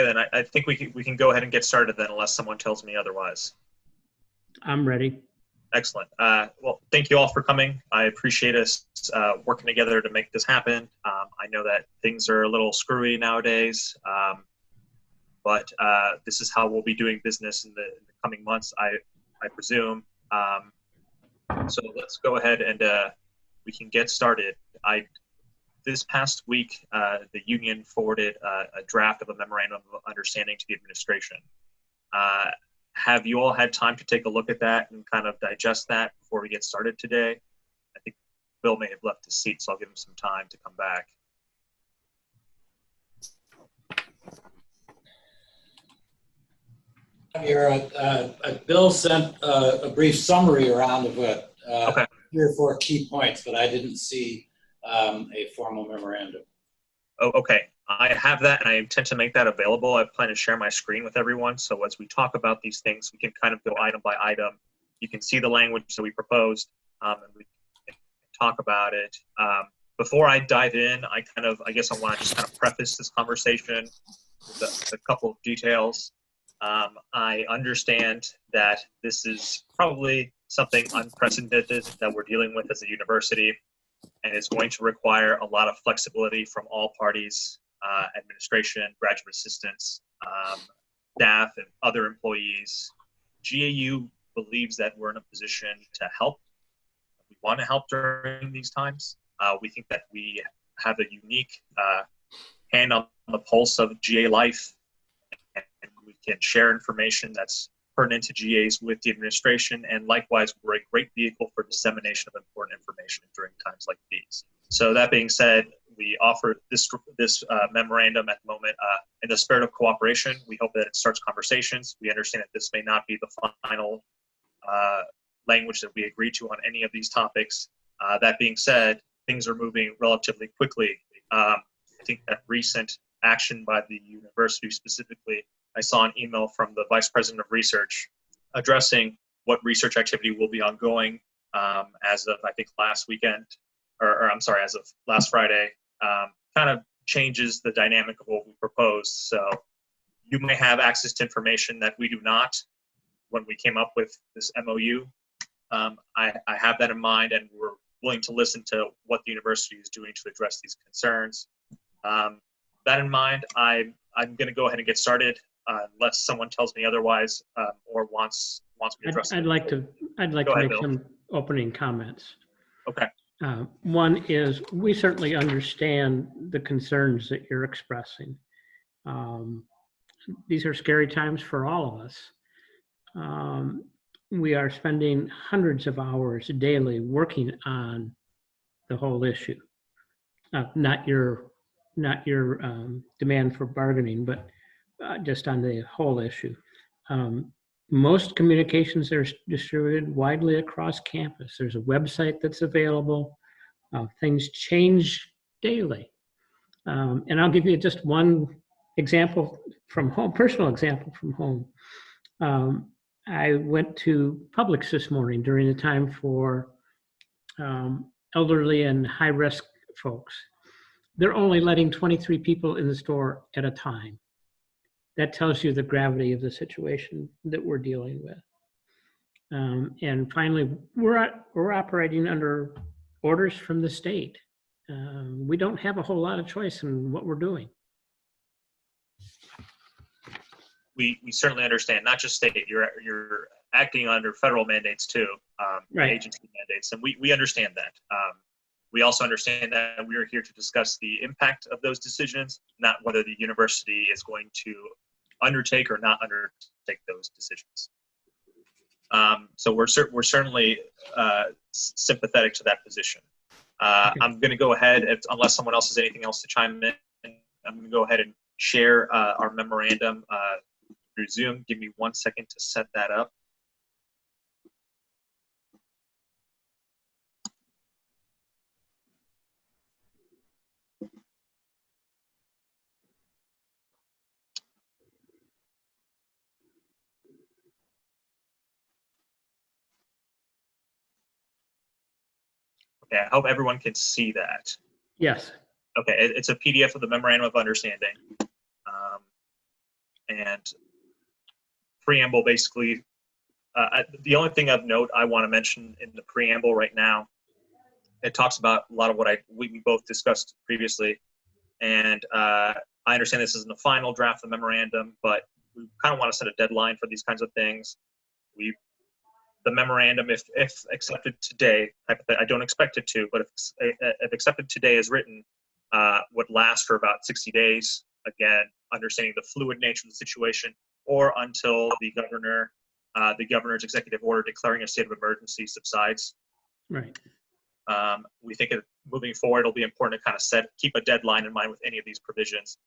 then I think we can go ahead and get started then, unless someone tells me otherwise. I'm ready. Excellent. Well, thank you all for coming. I appreciate us working together to make this happen. I know that things are a little screwy nowadays, but this is how we'll be doing business in the coming months, I presume. So let's go ahead and we can get started. This past week, the union forwarded a draft of a memorandum of understanding to the administration. Have you all had time to take a look at that and kind of digest that before we get started today? I think Bill may have left his seat, so I'll give him some time to come back. Bill sent a brief summary around of it, Okay. 3 or 4 key points, but I didn't see a formal memorandum. Oh, okay. I have that, and I intend to make that available. I plan to share my screen with everyone, so as we talk about these things, we can kind of go item by item. You can see the language that we proposed, and we can talk about it. Before I dive in, I guess I want to just kind of preface this conversation with a couple of details. I understand that this is probably something unprecedented that we're dealing with as a university, and it's going to require a lot of flexibility from all parties, administration, graduate assistants, staff, and other employees. GAU believes that we're in a position to help. We want to help during these times. We think that we have a unique hand on the pulse of GA life, and we can share information that's pertinent to GAs with the administration, and likewise, we're a great vehicle for dissemination of important information during times like these. So that being said, we offer this memorandum at the moment in the spirit of cooperation. We hope that it starts conversations. We understand that this may not be the final language that we agree to on any of these topics. That being said, things are moving relatively quickly. I think that recent action by the university specifically, I saw an email from the Vice President of Research addressing what research activity will be ongoing as of, I think, last weekend, or I'm sorry, as of last Friday, kind of changes the dynamic of what we proposed. So you may have access to information that we do not when we came up with this MOU. I have that in mind, and we're willing to listen to what the university is doing to address these concerns. That in mind, I'm going to go ahead and get started. Unless someone tells me otherwise or wants me to address it. I'd like to make some opening comments. Okay. One is, we certainly understand the concerns that you're expressing. These are scary times for all of us. We are spending hundreds of hours daily working on the whole issue. Not your demand for bargaining, but just on the whole issue. Most communications are distributed widely across campus. There's a website that's available. Things change daily. And I'll give you just one example from home, personal example from home. I went to Publix this morning during the time for elderly and high-risk folks. They're only letting 23 people in the store at a time. That tells you the gravity of the situation that we're dealing with. And finally, we're operating under orders from the state. We don't have a whole lot of choice in what we're doing. We certainly understand, not just state, you're acting under federal mandates too, Right. Agency mandates, and we understand that. We also understand that we are here to discuss the impact of those decisions, not whether the university is going to undertake or not undertake those decisions. So we're certainly sympathetic to that position. Okay. I'm going to go ahead, unless someone else has anything else to chime in, I'm going to go ahead and share our memorandum through Zoom. Give me 1 second to set that up. Okay, I hope everyone can see that. Yes. Okay, it's a PDF of the Memorandum of Understanding. And preamble basically, the only thing of note I want to mention in the preamble right now, it talks about a lot of what we both discussed previously. And I understand this isn't the final draft of the memorandum, but we kind of want to set a deadline for these kinds of things. The memorandum, if accepted today, I don't expect it to, but if accepted today as written, would last for about 60 days. Again, understanding the fluid nature of the situation, or until the governor's executive order declaring a state of emergency subsides. Right. We think moving forward, it'll be important to kind of keep a deadline in mind with any of these provisions.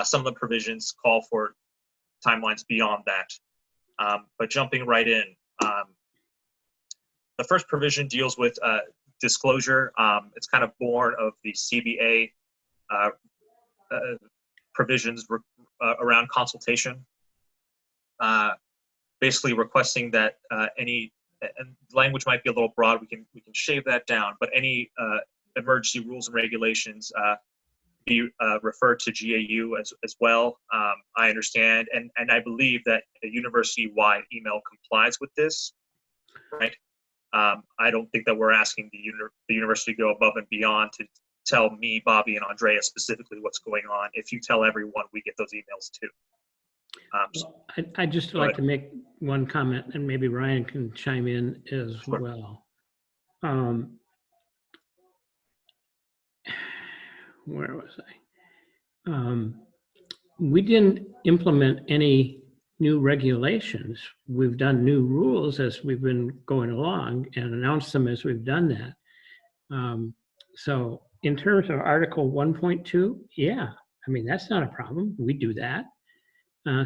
Some of the provisions call for timelines beyond that. But jumping right in, the first provision deals with disclosure. It's kind of born of the CBA provisions around consultation. Basically requesting that any, and language might be a little broad, we can shave that down, but any emergency rules and regulations be referred to GAU as well. I understand, and I believe that a university-wide email complies with this, right? I don't think that we're asking the university to go above and beyond to tell me, Bobby, and Andrea specifically what's going on. If you tell everyone, we get those emails too. I'd just like to make one comment, and maybe Ryan can chime in as well. Where was I? We didn't implement any new regulations. We've done new rules as we've been going along and announced them as we've done that. So in terms of Article 1.2, yeah, I mean, that's not a problem. We do that.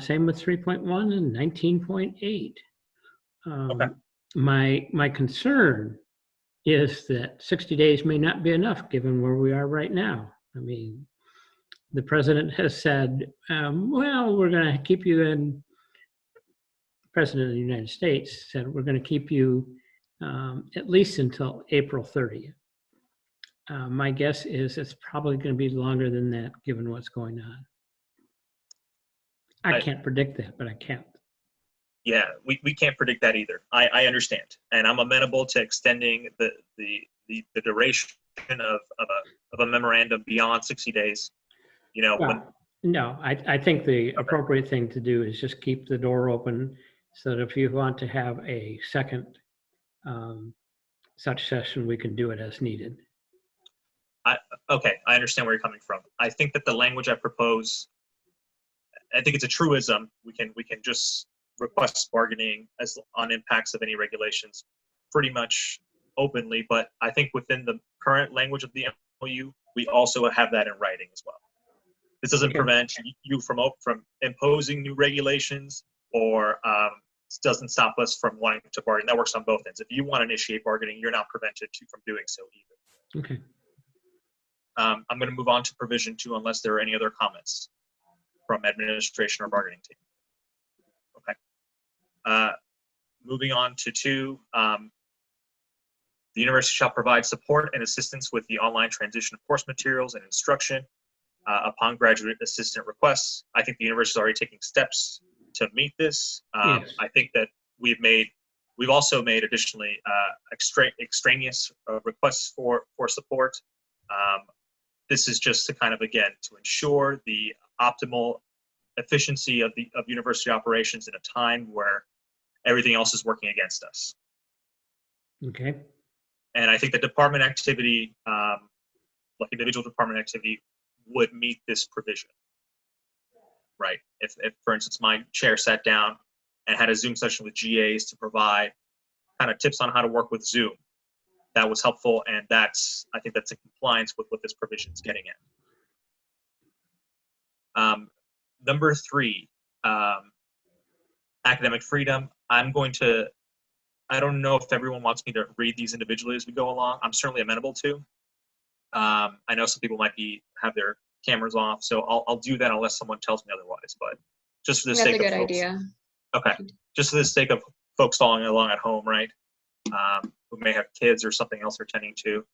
Same with 3.1 and 19.8. Okay. My concern is that 60 days may not be enough given where we are right now. I mean, the president has said, well, we're going to keep you in, the president of the United States said, we're going to keep you at least until April 30th. My guess is it's probably going to be longer than that given what's going on. I can't predict that, but I can't. Yeah, we can't predict that either. I understand, and I'm amenable to extending the duration of a memorandum beyond 60 days. You know, well, no, I think the appropriate thing to do is just keep the door open so that if you want to have a second such session, we can do it as needed. Okay, I understand where you're coming from. I think that the language I propose, I think it's a truism. We can just request bargaining on impacts of any regulations pretty much openly, but I think within the current language of the MOU, we also have that in writing as well. This doesn't prevent you from imposing new regulations, or doesn't stop us from wanting to bargain. That works on both ends. If you want to initiate bargaining, you're not prevented from doing so either. Okay. I'm going to move on to provision 2 unless there are any other comments from administration or bargaining team. Okay. Moving on to 2, the university shall provide support and assistance with the online transition of course materials and instruction upon graduate assistant requests. I think the university is already taking steps to meet this. Yes. I think that we've also made additionally extraneous requests for support. This is just to kind of, again, to ensure the optimal efficiency of university operations in a time where everything else is working against us. Okay. And I think the department activity, like individual department activity, would meet this provision, right? If for instance, my chair sat down and had a Zoom session with GAs to provide kind of tips on how to work with Zoom, that was helpful, and I think that's in compliance with what this provision is getting at. Number 3, academic freedom. I don't know if everyone wants me to read these individually as we go along. I'm certainly amenable to. I know some people might have their cameras off, so I'll do that unless someone tells me otherwise. But just for the sake of folks. That's a good idea. Okay, just for the sake of folks following along at home, right? Who may have kids or something else they're tending to.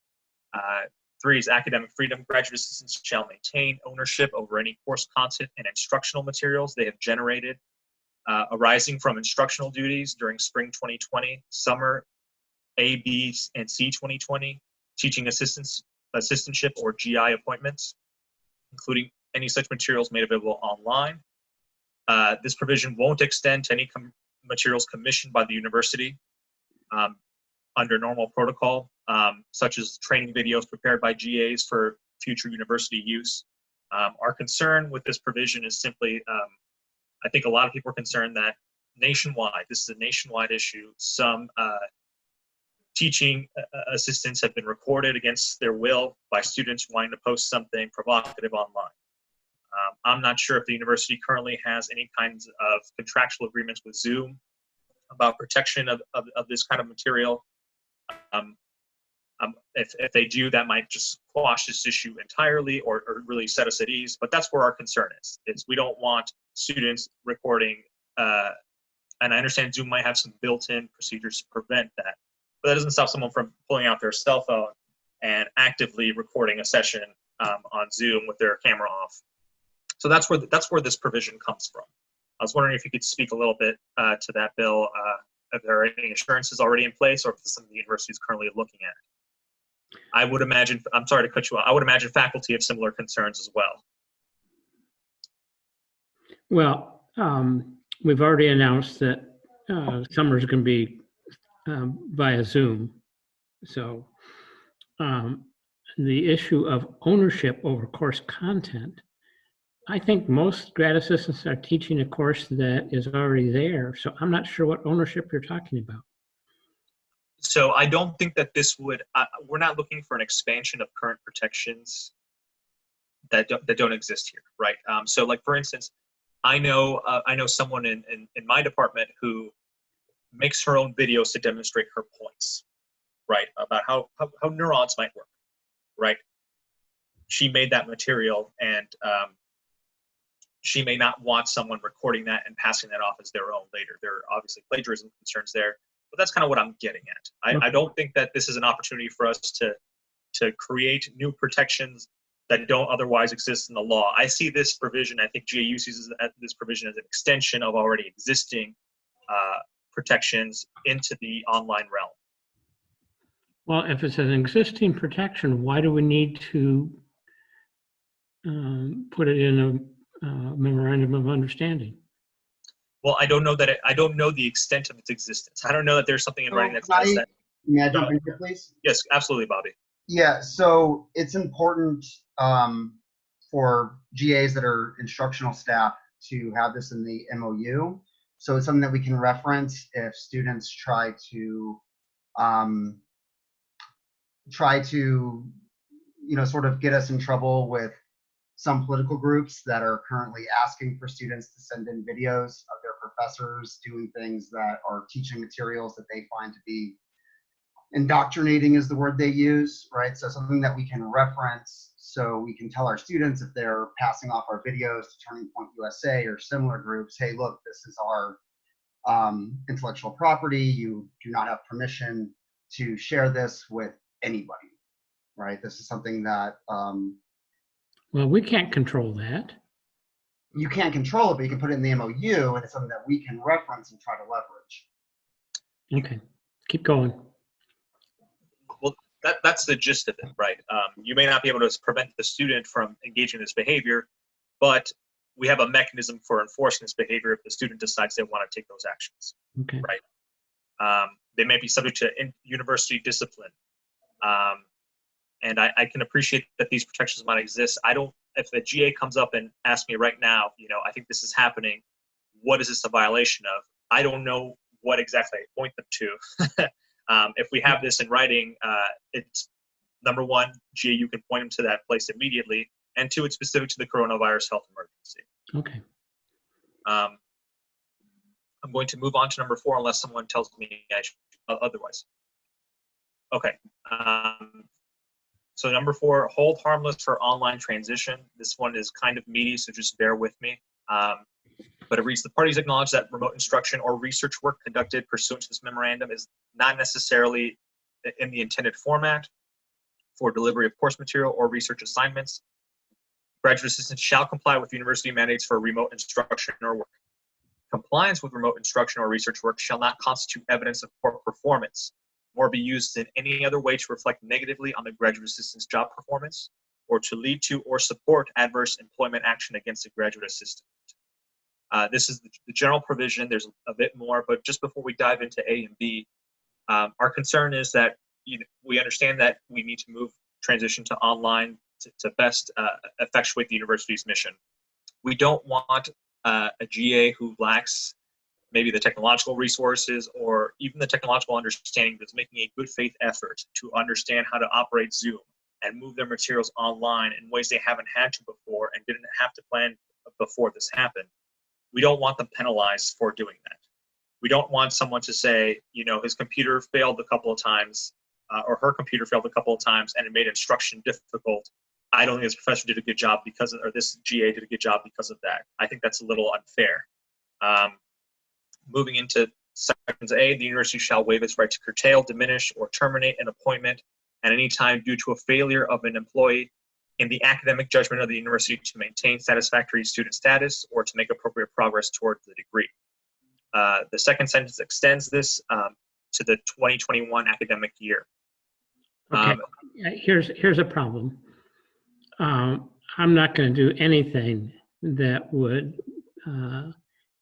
3 is academic freedom. Graduate assistants shall maintain ownership over any course content and instructional materials they have generated arising from instructional duties during spring 2020, summer A, B, and C 2020, teaching assistantship or GI appointments, including any such materials made available online. This provision won't extend to any materials commissioned by the university under normal protocol, such as training videos prepared by GAs for future university use. Our concern with this provision is simply, I think a lot of people are concerned that nationwide, this is a nationwide issue, some teaching assistants have been recorded against their will by students wanting to post something provocative online. I'm not sure if the university currently has any kinds of contractual agreements with Zoom about protection of this kind of material. If they do, that might just quash this issue entirely or really set us at ease. But that's where our concern is. We don't want students recording, and I understand Zoom might have some built-in procedures to prevent that. But that doesn't stop someone from pulling out their cell phone and actively recording a session on Zoom with their camera off. So that's where this provision comes from. I was wondering if you could speak a little bit to that, Bill. If there are any assurances already in place, or if it's something the university is currently looking at. I would imagine. I'm sorry to cut you off. I would imagine faculty have similar concerns as well. Well, we've already announced that summers can be via Zoom. So the issue of ownership over course content, I think most grad assistants are teaching a course that is already there. So I'm not sure what ownership you're talking about. So I don't think that this would, we're not looking for an expansion of current protections that don't exist here, right? So like, for instance, I know someone in my department who makes her own videos to demonstrate her points, right? About how neurons might work, right? She made that material, and she may not want someone recording that and passing that off as their own later. There are obviously plagiarism concerns there, but that's kind of what I'm getting at. I don't think that this is an opportunity for us to create new protections that don't otherwise exist in the law. I see this provision, I think GAU sees this provision as an extension of already existing protections into the online realm. Well, if it's an existing protection, why do we need to put it in a memorandum of understanding? Well, I don't know the extent of its existence. I don't know that there's something in writing that says that. May I jump in here, please? Yes, absolutely, Bobby. Yeah, so it's important for GAs that are instructional staff to have this in the MOU. So it's something that we can reference if students try to sort of get us in trouble with some political groups that are currently asking for students to send in videos of their professors doing things that are teaching materials that they find to be indoctrinating is the word they use, right? So something that we can reference so we can tell our students if they're passing off our videos to Turning Point USA or similar groups, hey, look, this is our intellectual property. You do not have permission to share this with anybody, right? This is something that well, we can't control that. You can't control it, but you can put it in the MOU, and it's something that we can reference and try to leverage. Okay, keep going. Well, that's the gist of it, right? You may not be able to prevent the student from engaging in this behavior, but we have a mechanism for enforcing this behavior if the student decides they want to take those actions, okay. Right? They may be subject to university discipline. And I can appreciate that these protections might exist. If the GA comes up and asks me right now, I think this is happening, what is this a violation of? I don't know what exactly I point them to. If we have this in writing, it's number one, GA, can point them to that place immediately, and two, it's specific to the coronavirus health emergency. Okay. I'm going to move on to number 4 unless someone tells me otherwise. Okay. So number 4, hold harmless for online transition. This one is kind of meaty, so just bear with me. But it reads, the parties acknowledge that remote instruction or research work conducted pursuant to this memorandum is not necessarily in the intended format for delivery of course material or research assignments. Graduate assistants shall comply with university mandates for remote instruction or work. Compliance with remote instruction or research work shall not constitute evidence of poor performance, nor be used in any other way to reflect negatively on the graduate assistant's job performance, or to lead to or support adverse employment action against a graduate assistant. This is the general provision. There's a bit more, but just before we dive into A and B, our concern is that we understand that we need to transition to online to best effectuate the university's mission. We don't want a GA who lacks maybe the technological resources or even the technological understanding, that's making a good faith effort to understand how to operate Zoom and move their materials online in ways they haven't had to before and didn't have to plan before this happened. We don't want them penalized for doing that. We don't want someone to say, his computer failed a couple of times or her computer failed a couple of times and it made instruction difficult. I don't think this professor did a good job or this GA did a good job because of that. I think that's a little unfair. Moving into sections A, the university shall waive its right to curtail, diminish, or terminate an appointment at any time due to a failure of an employee in the academic judgment of the university to maintain satisfactory student status or to make appropriate progress towards the degree. The second sentence extends this to the 2021 academic year. Okay, here's a problem. I'm not going to do anything that would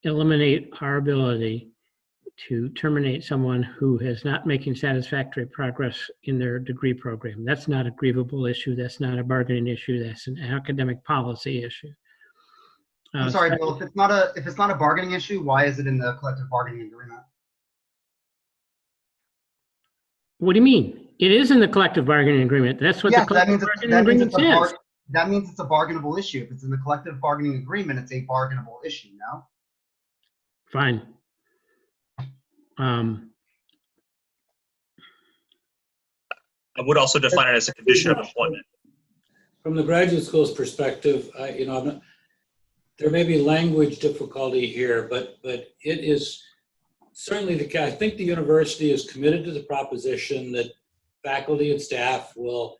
eliminate our ability to terminate someone who is not making satisfactory progress in their degree program. That's not a grievable issue. That's not a bargaining issue. That's an academic policy issue. I'm sorry, Bill. If it's not a bargaining issue, why is it in the collective bargaining agreement? What do you mean? It is in the collective bargaining agreement. That's what the collective bargaining agreement says. That means it's a bargainable issue. If it's in the collective bargaining agreement, it's a bargainable issue, no? Fine. I would also define it as a condition of employment. From the graduate school's perspective, there may be language difficulty here, but it is certainly the case. I think the university is committed to the proposition that faculty and staff will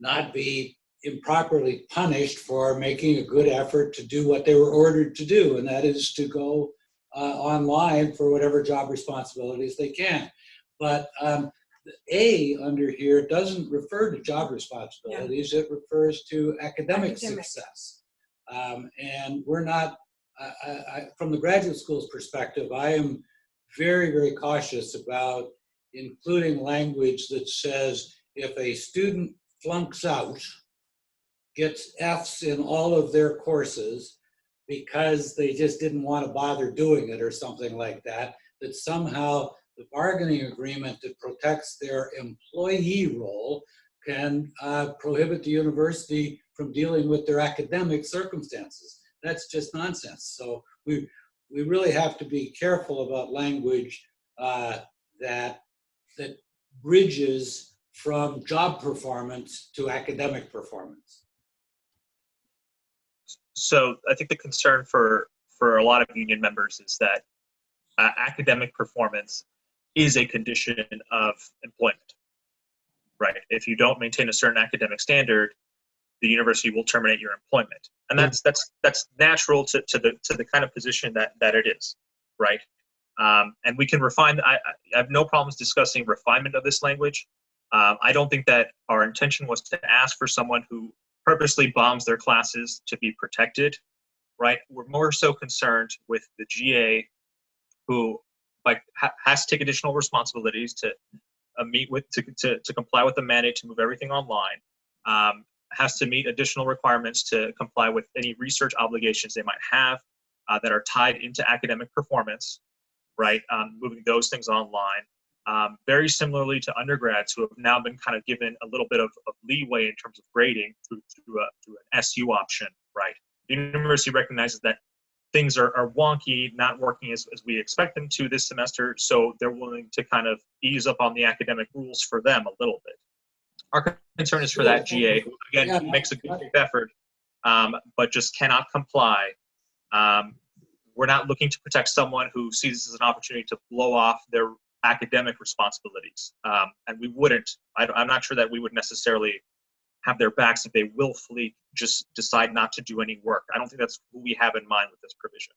not be improperly punished for making a good effort to do what they were ordered to do, and that is to go online for whatever job responsibilities they can. But A under here doesn't refer to job responsibilities, it refers to academic success. And we're not, from the graduate school's perspective, I am very, very cautious about including language that says if a student flunks out, gets Fs in all of their courses because they just didn't want to bother doing it or something like that, that somehow the bargaining agreement that protects their employee role can prohibit the university from dealing with their academic circumstances. That's just nonsense. So we really have to be careful about language that bridges from job performance to academic performance. So I think the concern for a lot of union members is that academic performance is a condition of employment, right? If you don't maintain a certain academic standard, the university will terminate your employment, and that's natural to the kind of position that it is, right? And we can refine. I have no problems discussing refinement of this language. I don't think that our intention was to ask for someone who purposely bombs their classes to be protected, right? We're more so concerned with the GA who has to take additional responsibilities to to comply with the mandate to move everything online, has to meet additional requirements to comply with any research obligations they might have that are tied into academic performance, right? Moving those things online. Very similarly to undergrads who have now been kind of given a little bit of leeway in terms of grading through an SU option, right? The university recognizes that things are wonky, not working as we expect them to this semester, so they're willing to kind of ease up on the academic rules for them a little bit. Our concern is for that GA who, again, makes a good effort, but just cannot comply. We're not looking to protect someone who sees this as an opportunity to blow off their academic responsibilities. And we wouldn't, I'm not sure that we would necessarily have their backs if they willfully just decide not to do any work. I don't think that's what we have in mind with this provision.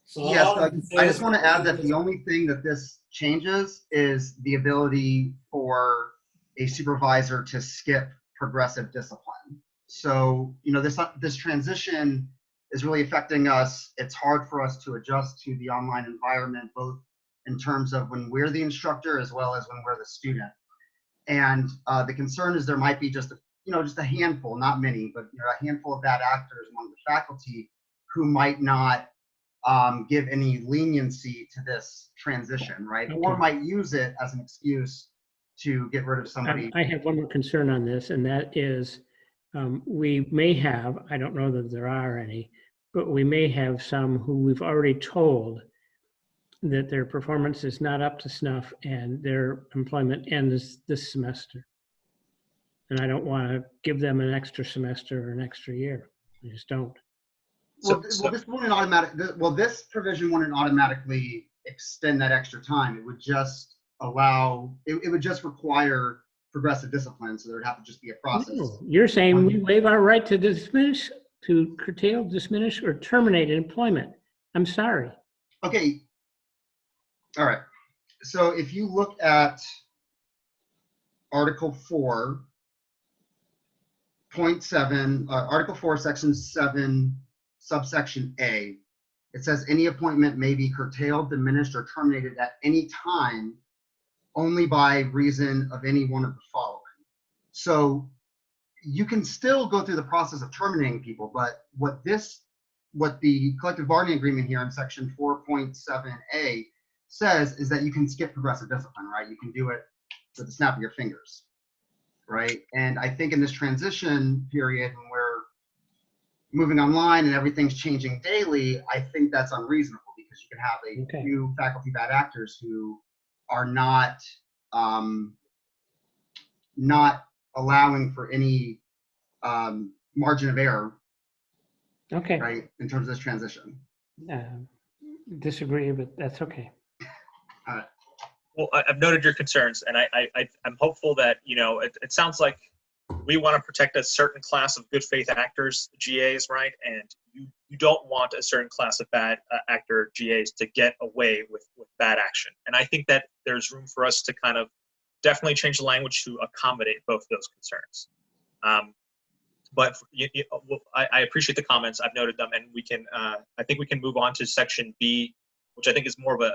So Yes, all I can say I is- just want to add that the only thing that this changes is the ability for a supervisor to skip progressive discipline. So, you know, this transition is really affecting us. It's hard for us to adjust to the online environment, both in terms of when we're the instructor as well as when we're the student. And the concern is there might be just a handful, not many, but a handful of bad actors among the faculty who might not give any leniency to this transition, right? Okay. Or might use it as an excuse to get rid of somebody. I have one more concern on this, and that is we may have, I don't know that there are any, but we may have some who we've already told that their performance is not up to snuff and their employment ends this semester. And I don't want to give them an extra semester or an extra year. I just don't. Well, this wouldn't this provision wouldn't automatically extend that extra time. It would just allow, it would just require progressive discipline. So there would have to just be a process. No, you're saying we waive our right to dismiss, to curtail, diminish, or terminate employment. I'm sorry. Okay. All right. So if you look at Article 4.7, Article 4, Section 7, subsection A, it says any appointment may be curtailed, diminished, or terminated at any time only by reason of any one of the following. So you can still go through the process of terminating people, but what the collective bargaining agreement here in Section 4.7A says is that you can skip progressive discipline, right? You can do it with the snap of your fingers, right? And I think in this transition period, when we're moving online and everything's changing daily, I think that's unreasonable because you can have a few faculty bad actors who are not allowing for any margin of error, Okay. right, in terms of this transition. Disagree, but that's okay. All right. Well, I've noted your concerns, and I'm hopeful that, it sounds like we want to protect a certain class of good faith actors, GAs, right? And you don't want a certain class of bad actor GAs to get away with bad action. And I think that there's room for us to kind of definitely change the language to accommodate both those concerns. But I appreciate the comments. I've noted them, and we can. I think we can move on to Section B, which I think is more of a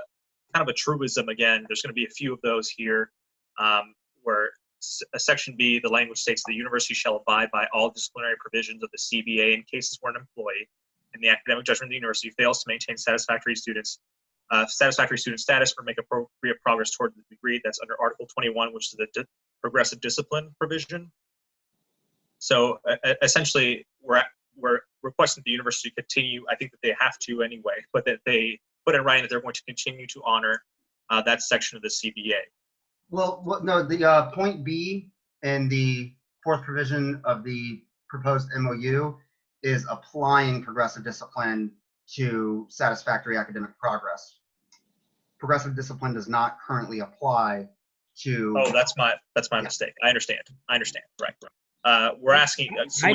kind of a truism. Again, there's going to be a few of those here, where Section B, the language states the university shall abide by all disciplinary provisions of the CBA in cases where an employee, in the academic judgment of the university, fails to maintain satisfactory student status or make appropriate progress toward the degree that's under Article 21, which is the progressive discipline provision. So essentially, we're requesting the university continue. I think that they have to anyway, but that they put in writing that they're going to continue to honor that section of the CBA. Well, no, the point B and the fourth provision of the proposed MOU is applying progressive discipline to satisfactory academic progress. Progressive discipline does not currently apply to. Oh, that's my mistake. I understand. Right. We're asking. So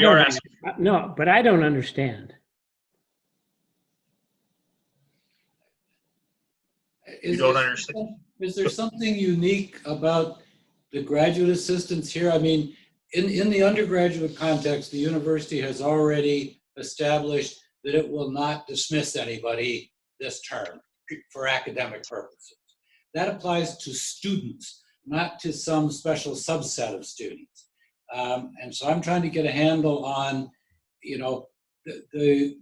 No, but I don't understand. You don't understand? Is there something unique about the graduate assistants here? I mean, in the undergraduate context, the university has already established that it will not dismiss anybody this term for academic purposes. That applies to students, not to some special subset of students. And so I'm trying to get a handle on,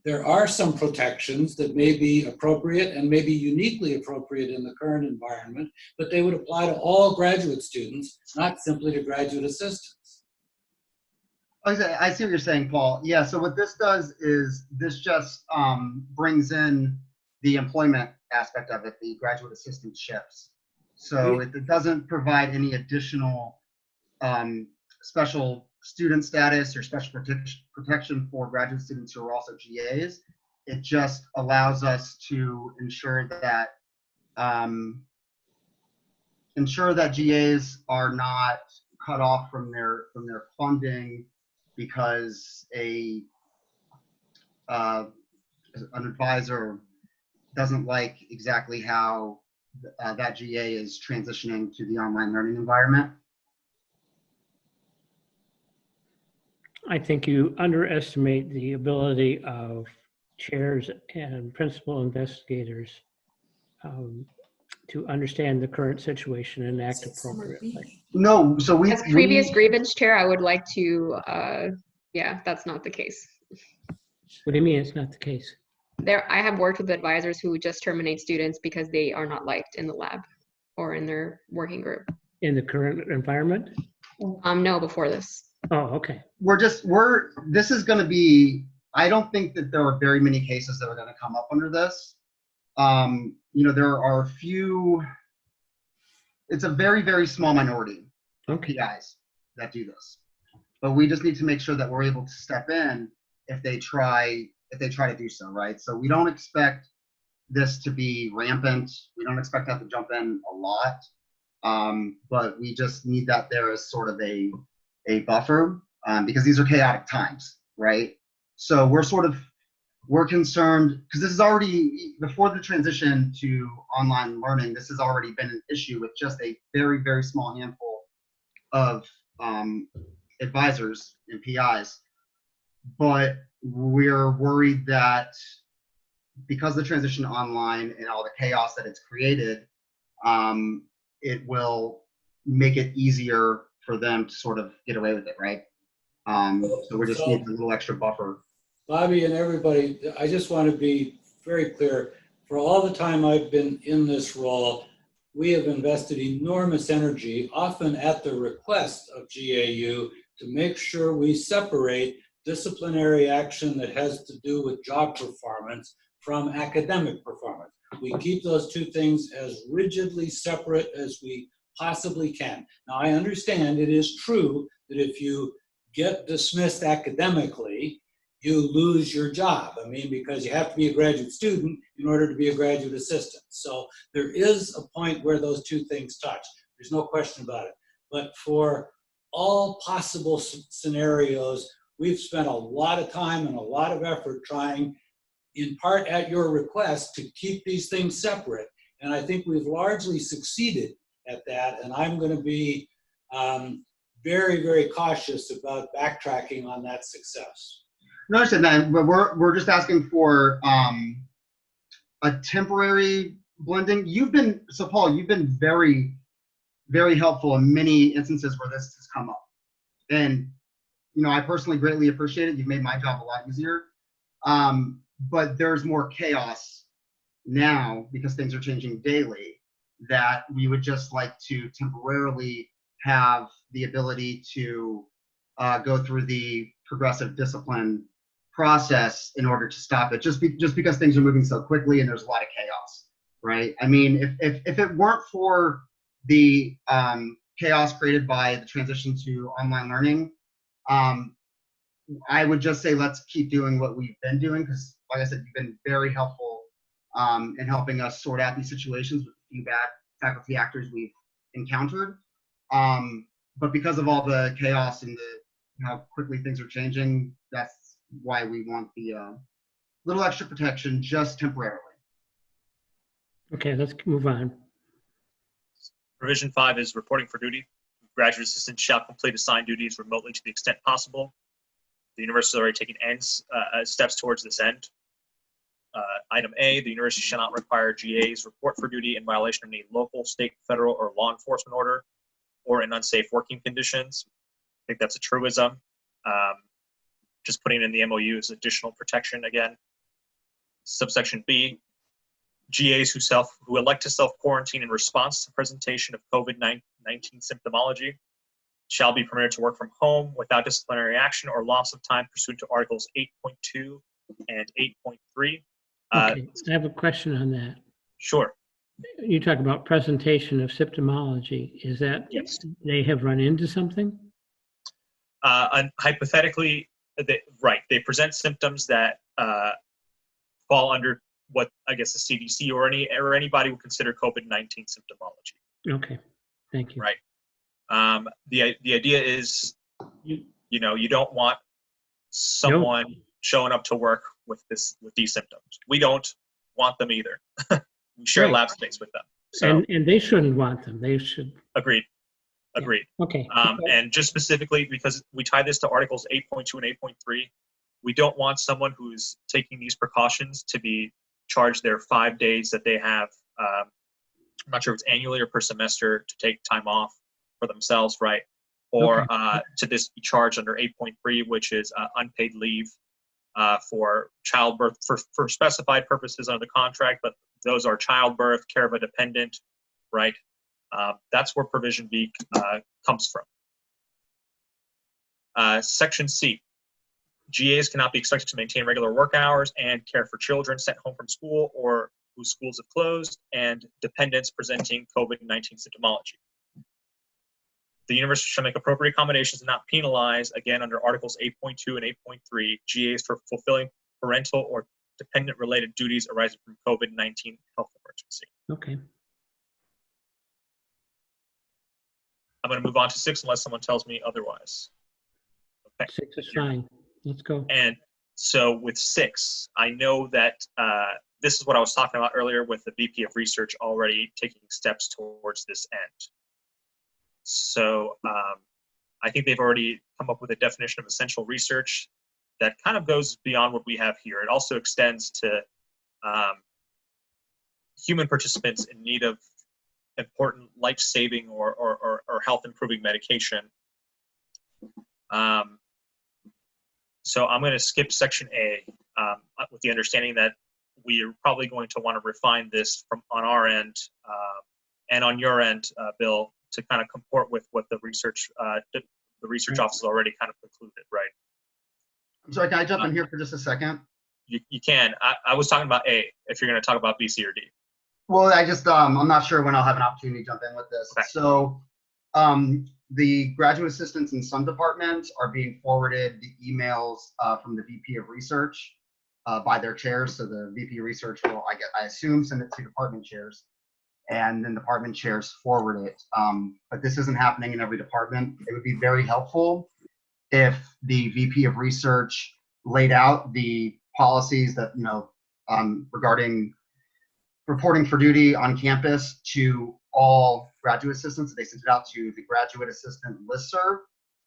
there are some protections that may be appropriate and may be uniquely appropriate in the current environment, but they would apply to all graduate students, not simply to graduate assistants. I see what you're saying, Paul. Yeah, so what this does is this just brings in the employment aspect of it, the graduate assistantships. So it doesn't provide any additional special student status or special protection for graduate students who are also GAs. It just allows us to ensure that GAs are not cut off from their funding because an advisor doesn't like exactly how that GA is transitioning to the online learning environment? I think you underestimate the ability of chairs and principal investigators to understand the current situation and act appropriately. No, so As previous grievance chair, I would like to, yeah, that's not the case. What do you mean it's not the case? I have worked with advisors who just terminate students because they are not liked in the lab or in their working group. In the current environment? No, before this. Oh, okay. This is going to be, I don't think that there are very many cases that are going to come up under this. There are a few, it's a very, very small minority of PIs that do this. But we just need to make sure that we're able to step in if they try to do so, right? So we don't expect this to be rampant. We don't expect to have to jump in a lot. But we just need that there as sort of a buffer because these are chaotic times, right? So we're concerned because this is already, before the transition to online learning, this has already been an issue with just a very, very small handful of advisors and PIs. But we're worried that because the transition online and all the chaos that it's created, it will make it easier for them to sort of get away with it, right? So we just need a little extra buffer. Bobby and everybody, I just want to be very clear. For all the time I've been in this role, we have invested enormous energy, often at the request of GAU, to make sure we separate disciplinary action that has to do with job performance from academic performance. We keep those two things as rigidly separate as we possibly can. Now, I understand it is true that if you get dismissed academically, you lose your job. I mean, because you have to be a graduate student in order to be a graduate assistant. So there is a point where those two things touch. There's no question about it. But for all possible scenarios, we've spent a lot of time and a lot of effort trying, in part at your request, to keep these things separate. And I think we've largely succeeded at that. And I'm going to be very, very cautious about backtracking on that success. No, I understand that, but we're just asking for a temporary blending. Paul, you've been very, very helpful in many instances where this has come up. And, I personally greatly appreciate it. You've made my job a lot easier. But there's more chaos now because things are changing daily, that we would just like to temporarily have the ability to go through the progressive discipline process in order to stop it, just because things are moving so quickly and there's a lot of chaos, right? I mean, if it weren't for the chaos created by the transition to online learning, I would just say let's keep doing what we've been doing, because like I said, you've been very helpful in helping us sort out these situations with a few bad faculty actors we've encountered. But because of all the chaos and how quickly things are changing, that's why we want the little extra protection just temporarily. Okay, let's move on. Provision 5 is reporting for duty. Graduate assistants shall complete assigned duties remotely to the extent possible. The university is already taking steps towards this end. Item A, the university shall not require GAs report for duty in violation of any local, state, federal, or law enforcement order or in unsafe working conditions. I think that's a truism. Just putting in the MOU is additional protection again. Subsection B, GAs who elect to self-quarantine in response to presentation of COVID-19 symptomology shall be permitted to work from home without disciplinary action or loss of time pursuant to Articles 8.2 and 8.3. Okay, I have a question on that. Sure. You talk about presentation of symptomology. Is that Yes. They have run into something? And hypothetically, they present symptoms that fall under what I guess the CDC or anybody would consider COVID-19 symptomology. Okay, thank you. Right. The idea is, You- you know, you don't want someone showing up to work with these symptoms. We don't want them either. We share Right. lab space with them. So And they shouldn't want them. They should. agreed. Yeah. Agreed. Okay. And just specifically because we tie this to Articles 8.2 and 8.3, we don't want someone who's taking these precautions to be charged their 5 days that they have. I'm not sure if it's annually or per semester to take time off for themselves, right? Or to this be charged under 8.3, which is unpaid leave for childbirth for specified purposes under the contract, but those are childbirth, care of a dependent, right? That's where provision B comes from. Section C, GAs cannot be expected to maintain regular work hours and care for children sent home from school or whose schools have closed and dependents presenting COVID-19 symptomology. The university shall make appropriate accommodations and not penalize, again, under Articles 8.2 and 8.3, GAs for fulfilling parental or dependent-related duties arising from COVID-19 health emergency. Okay. I'm going to move on to 6 unless someone tells me otherwise. Okay. 6 is fine. Let's go. And so with 6, I know that this is what I was talking about earlier with the VP of Research already taking steps towards this end. So I think they've already come up with a definition of essential research that kind of goes beyond what we have here. It also extends to human participants in need of important life-saving or health-improving medication. So I'm going to skip Section A with the understanding that we are probably going to want to refine this on our end and on your end, Bill, to kind of comport with what the research office has already kind of concluded, right? I'm sorry, can I jump in here for just a second? You can. I was talking about A, if you're going to talk about B, C, or D. Well, I just, I'm not sure when I'll have an opportunity to jump in with this. Okay. So the graduate assistants in some departments are being forwarded the emails from the VP of Research by their chairs. So the VP of Research will, I assume, send it to department chairs, and then department chairs forward it. But this isn't happening in every department. It would be very helpful if the VP of Research laid out the policies that, regarding reporting for duty on campus to all graduate assistants. They sent it out to the graduate assistant listserv,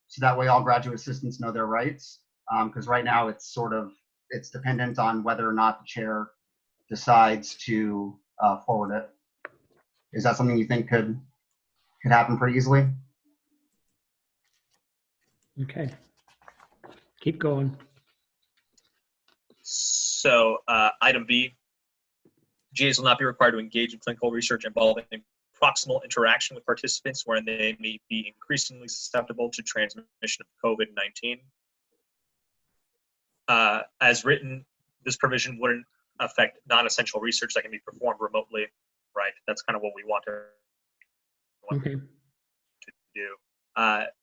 so that way all graduate assistants know their rights. Because right now it's dependent on whether or not the chair decides to forward it. Is that something you think could happen pretty easily? Okay. Keep going. So item B, GAs will not be required to engage in clinical research involving proximal interaction with participants wherein they may be increasingly susceptible to transmission of COVID-19. As written, this provision wouldn't affect non-essential research that can be performed remotely, right? That's kind of what we want to do.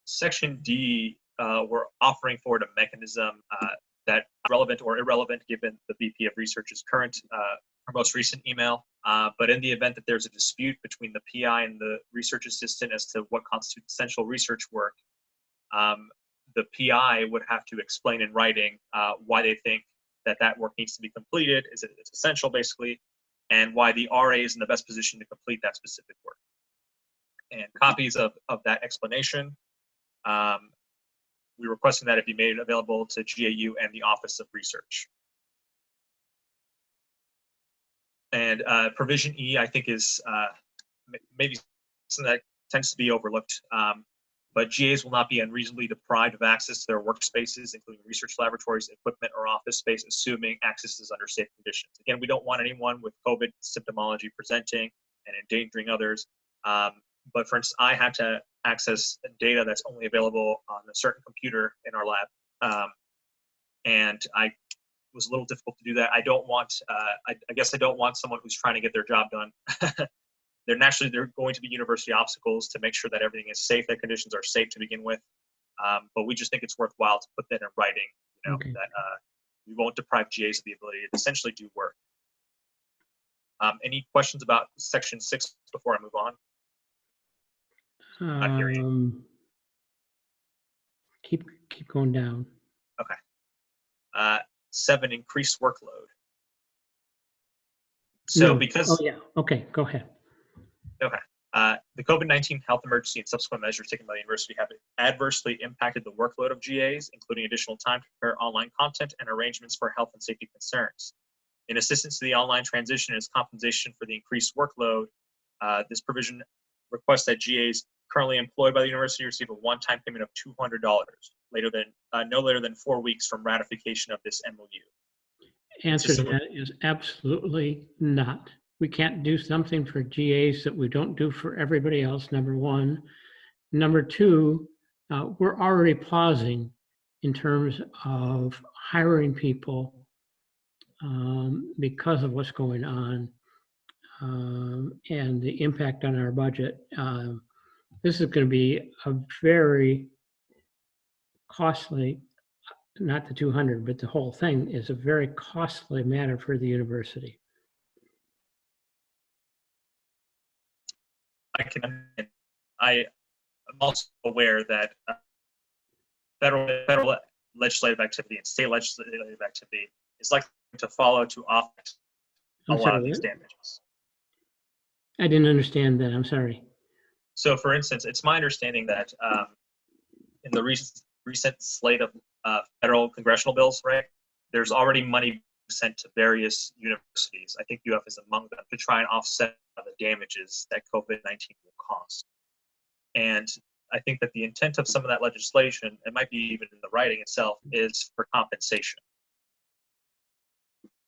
Section D, we're offering forward a mechanism that relevant or irrelevant given the VP of Research's current or most recent email. But in the event that there's a dispute between the PI and the research assistant as to what constitutes essential research work, the PI would have to explain in writing why they think that work needs to be completed, it's essential basically, and why the RA is in the best position to complete that specific work. And copies of that explanation, we're requesting that it be made available to GAU and the Office of Research. And provision E, I think, is maybe something that tends to be overlooked. But GAs will not be unreasonably deprived of access to their workspaces, including research laboratories, equipment, or office space, assuming access is under safe conditions. Again, we don't want anyone with COVID symptomology presenting and endangering others. But for instance, I had to access data that's only available on a certain computer in our lab. And I was a little difficult to do that. I don't want, I guess I don't want someone who's trying to get their job done. There are going to be university obstacles to make sure that everything is safe, that conditions are safe to begin with. But we just think it's worthwhile to put that in writing, Okay. that we won't deprive GAs of the ability to essentially do work. Any questions about Section 6 before I move on? Not hearing you. Keep going down. Okay. 7, increased workload. So No. because Oh yeah. Okay. Go ahead. the COVID-19 health emergency and subsequent measures taken by the university have adversely impacted the workload of GAs, including additional time to prepare online content and arrangements for health and safety concerns. In assistance to the online transition as compensation for the increased workload, this provision requests that GAs currently employed by the university receive a one-time payment of $200 no later than 4 weeks from ratification of this MOU. Answer to that is absolutely not. We can't do something for GAs that we don't do for everybody else, number one. Number two, we're already pausing in terms of hiring people because of what's going on and the impact on our budget. This is going to be a very costly, not the 200, but the whole thing is a very costly matter for the university. I am also aware that federal legislative activity and state legislative activity is likely to follow to offset a lot of these damages. I didn't understand that. I'm sorry. So, for instance, it's my understanding that in the recent slate of federal congressional bills, right, there's already money sent to various universities. I think UF is among them to try and offset the damages that COVID-19 will cause. And I think that the intent of some of that legislation, it might be even in the writing itself, is for compensation.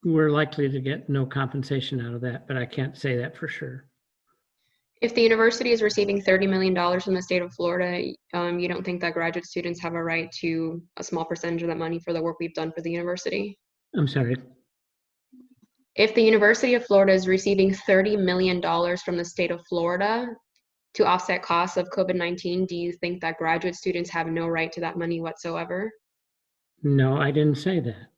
We're likely to get no compensation out of that, but I can't say that for sure. If the university is receiving $30 million from the state of Florida, you don't think that graduate students have a right to a small percentage of that money for the work we've done for the university? I'm sorry. If the University of Florida is receiving $30 million from the state of Florida to offset costs of COVID-19, do you think that graduate students have no right to that money whatsoever? No, I didn't say that.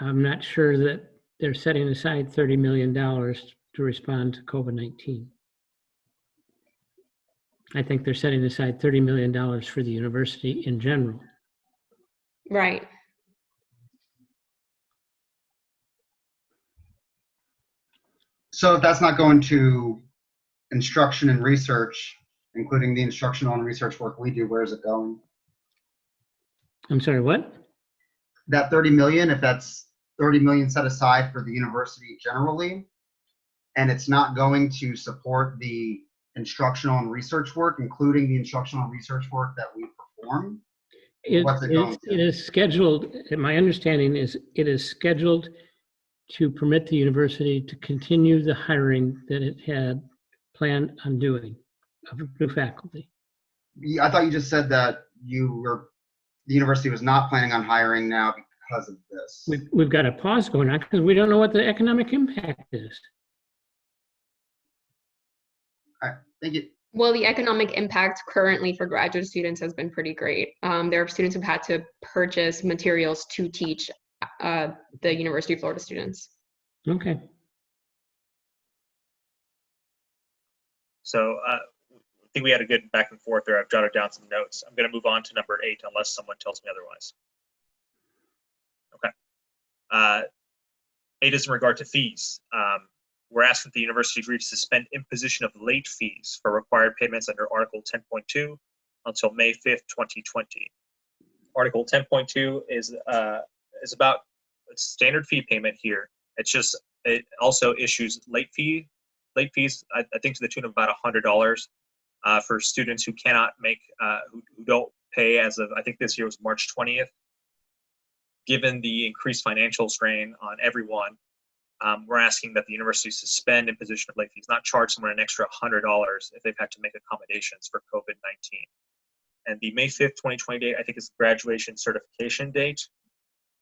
I'm not sure that they're setting aside $30 million to respond to COVID-19. I think they're setting aside $30 million for the university in general. Right. So if that's not going to instruction and research, including the instructional and research work we do, where is it going? I'm sorry, what? That 30 million, if that's 30 million set aside for the university generally, and it's not going to support the instructional and research work, including the instructional and research work that we perform, what's it going to? It is scheduled, my understanding is it is scheduled to permit the university to continue the hiring that it had planned on doing of new faculty. I thought you just said that the university was not planning on hiring now because of this. We've got a pause going on because we don't know what the economic impact is. All right, thank you. Well, the economic impact currently for graduate students has been pretty great. There are students who've had to purchase materials to teach the University of Florida students. Okay. So I think we had a good back and forth there. I've jotted down some notes. I'm going to move on to number 8 unless someone tells me otherwise. Okay. 8 is in regard to fees. We're asking the university agree to suspend imposition of late fees for required payments under Article 10.2 until May 5th, 2020. Article 10.2 is about standard fee payment here. It also issues late fees, I think to the tune of about $100 for students who cannot make, who don't pay as of, I think this year was March 20th. Given the increased financial strain on everyone, we're asking that the university suspend imposition of late fees, not charge someone an extra $100 if they've had to make accommodations for COVID-19. And the May 5th, 2020 date, I think is the graduation certification date.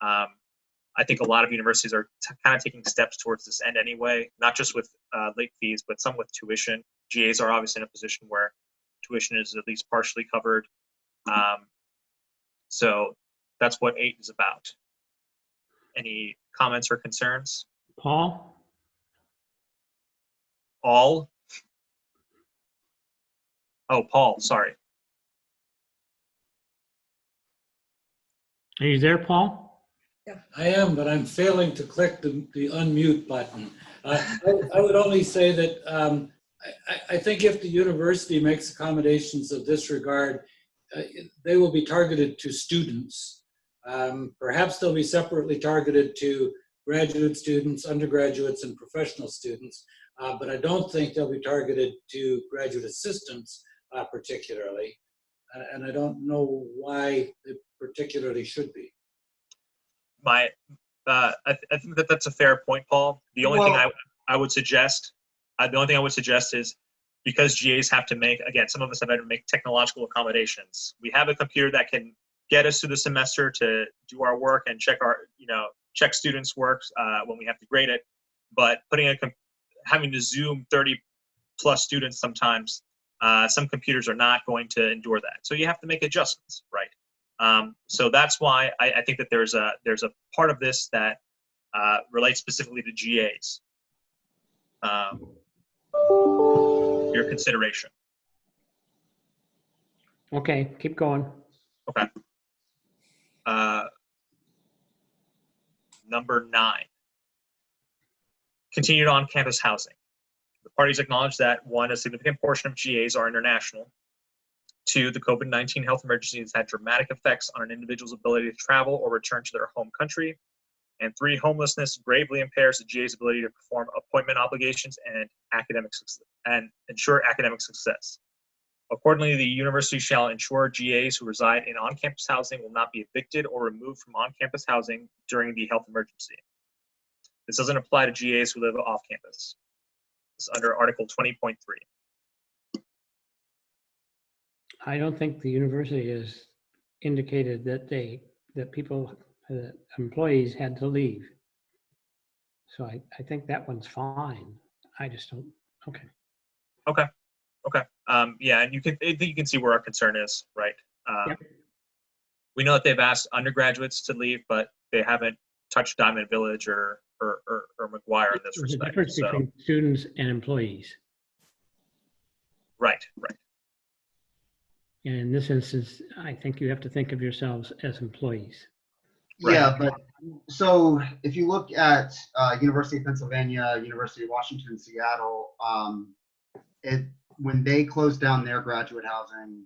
I think a lot of universities are kind of taking steps towards this end anyway, not just with late fees, but some with tuition. GAs are obviously in a position where tuition is at least partially covered. So that's what 8 is about. Any comments or concerns? Paul? All? Oh, Paul, sorry. Are you there, Paul? I am, but I'm failing to click the unmute button. I would only say that I think if the university makes accommodations of this regard, they will be targeted to students. Perhaps they'll be separately targeted to graduate students, undergraduates, and professional students, but I don't think they'll be targeted to graduate assistants particularly, and I don't know why it particularly should be. I think that that's a fair point, Paul. The only thing I would suggest, is because GAs have to make, again, some of us have had to make technological accommodations. We have a computer that can get us through the semester to do our work and check check students' work when we have to grade it. But having to Zoom 30 plus students sometimes, some computers are not going to endure that. So you have to make adjustments, right? So that's why I think that there's a part of this that relates specifically to GAs. Your consideration. Okay, keep going. Okay. Number 9. Continued on-campus housing. The parties acknowledge that 1, a significant portion of GAs are international. 2, the COVID-19 health emergency has had dramatic effects on an individual's ability to travel or return to their home country. And 3, homelessness gravely impairs the GA's ability to perform appointment obligations and ensure academic success. Accordingly, the university shall ensure GAs who reside in on-campus housing will not be evicted or removed from on-campus housing during the health emergency. This doesn't apply to GAs who live off campus. This is under Article 20.3. I don't think the university has indicated that employees had to leave. So I think that one's fine. I just don't, okay. Okay. Yeah, and you can see where our concern is, right? Yep. We know that they've asked undergraduates to leave, but they haven't touched Diamond Village or McGuire in this There's a respect. difference between students and employees. Right. And in this instance, I think you have to think of yourselves as employees. Right. Yeah, but so if you look at University of Pennsylvania, University of Washington, Seattle, when they closed down their graduate housing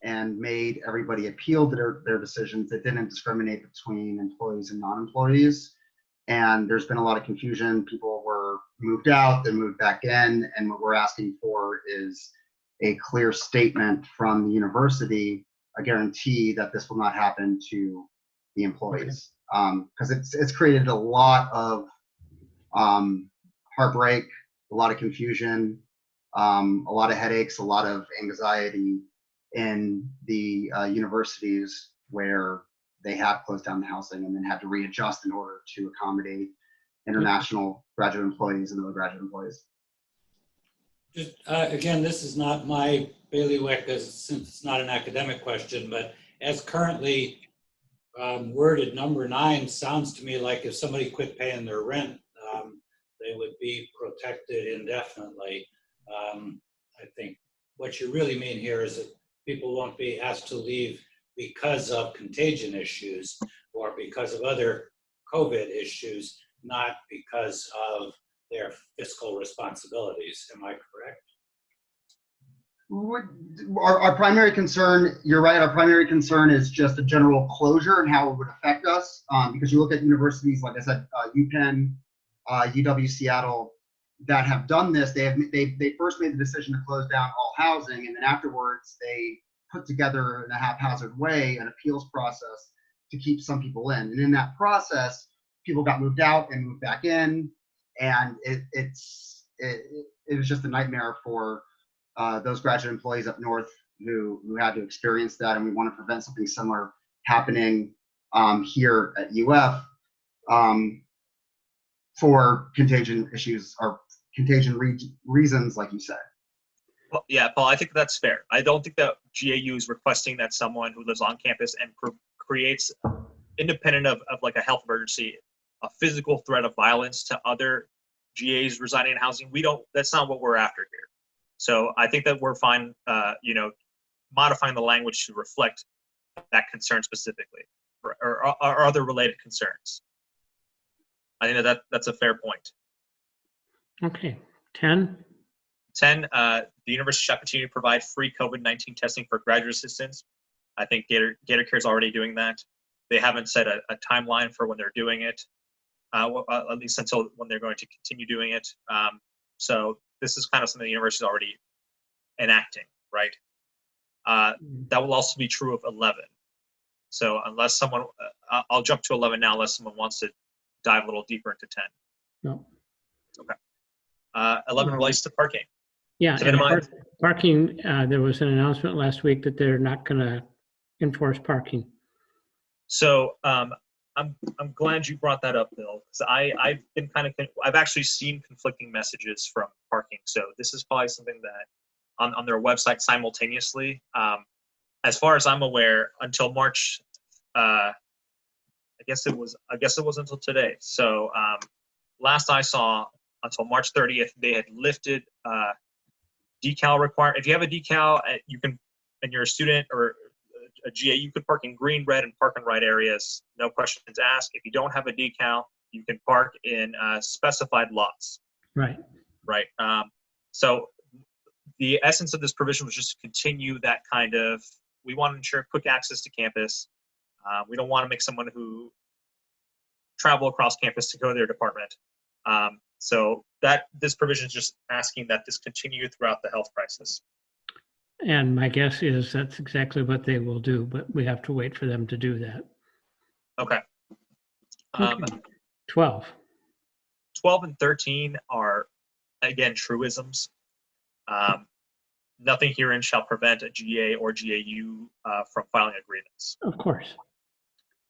and made everybody appeal to their decisions, it didn't discriminate between employees and non-employees. And there's been a lot of confusion. People were moved out, then moved back in, and what we're asking for is a clear statement from the university, a guarantee that this will not happen to the employees. Because it's created a lot of heartbreak, a lot of confusion, a lot of headaches, a lot of anxiety in the universities where they have closed down the housing and then had to readjust in order to accommodate international graduate employees and other graduate employees. Just, again, this is not my bailiwick since it's not an academic question, but as currently worded, number 9 sounds to me like if somebody quit paying their rent, they would be protected indefinitely. I think what you really mean here is that people won't be asked to leave because of contagion issues or because of other COVID issues, not because of their fiscal responsibilities. Am I correct? Our primary concern, you're right, our primary concern is just a general closure and how it would affect us. Because you look at universities, like I said, UPenn, UW Seattle, that have done this, they first made the decision to close down all housing, and then afterwards they put together in a haphazard way an appeals process to keep some people in. And in that process, people got moved out and moved back in, and it was just a nightmare for those graduate employees up north who had to experience that, and we want to prevent something similar happening here at UF for contagion issues or contagion reasons, like you said. Well, yeah, Paul, I think that's fair. I don't think that GAU is requesting that someone who lives on campus and creates, independent of like a health emergency, a physical threat of violence to other GAs residing in housing. That's not what we're after here. So I think that we're fine, modifying the language to reflect that concern specifically, or other related concerns. I think that's a fair point. Okay, 10. 10, the university shall continue to provide free COVID-19 testing for graduate assistants. I think Gator Care is already doing that. They haven't set a timeline for when they're doing it, at least until when they're going to continue doing it. So this is kind of something the university is already enacting, right? That will also be true of 11. So unless someone, I'll jump to 11 now, unless someone wants to dive a little deeper into 10. No. Okay. 11 relates to parking. Yeah, So and parking, there was an announcement last week that they're not going to enforce parking. So I'm glad you brought that up, Bill, because I've been I've actually seen conflicting messages from parking. So this is probably something that on their website simultaneously. As far as I'm aware, until March, I guess it was until today. So last I saw, until March 30th, they had lifted decal requirement. If you have a decal, you can, and you're a student or a GA, you could park in green, red, and park and ride areas. No questions asked. If you don't have a decal, you can park in specified lots. Right. Right. So the essence of this provision was just to continue that kind of, we want to ensure quick access to campus. We don't want to make someone who travel across campus to go to their department. So this provision is just asking that this continue throughout the health crisis. And my guess is that's exactly what they will do, but we have to wait for them to do that. Okay. Okay. 12. 12 and 13 are, again, truisms. Nothing herein shall prevent a GA or GAU from filing agreements. Of course.